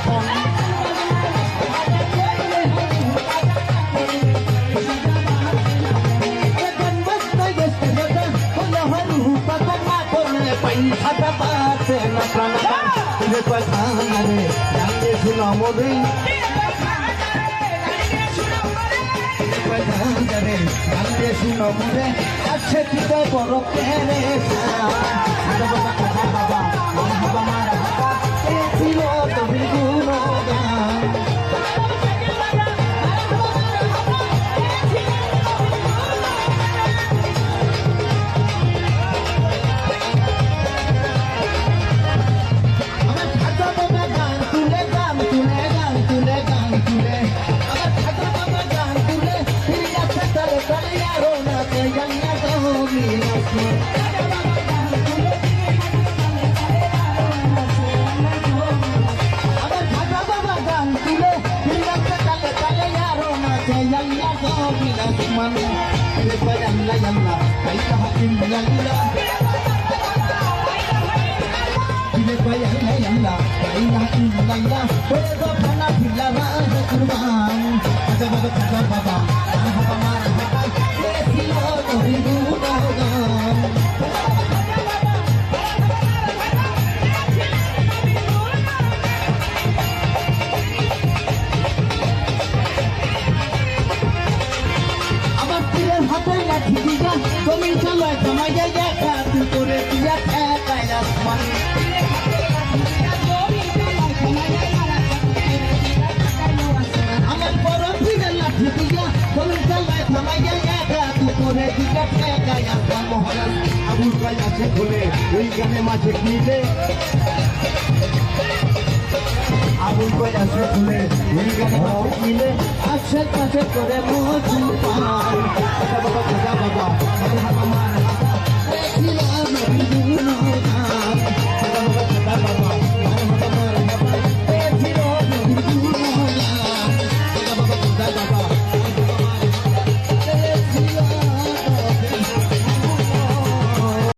আপন পয়সাটা পাচ্ছে না প্রাণ রে পাখানারে জানলে শুনো মরে পাখানারে জানলে শুনো মরে আছে পিতা বড় পেরে বাবা বাবা বাবা মারা এ ছিল তুমি গুণগান তুমি চলো তোমায় দেখা তুই করে দিয়া ঠেকাই আসমান আমার বড় ফিরের লাঠি দিয়া তুমি চলো তোমায় দেখা তুই করে দিয়া ঠেকাই আসমান মহারাজ আবুল ভাই আছে খুলে ওই গানে মাঝে নিলে আবুল ভাই আছে খুলে ওই গানে মাঝে নিলে আশেপাশে করে মজু পাই বাবা বাবা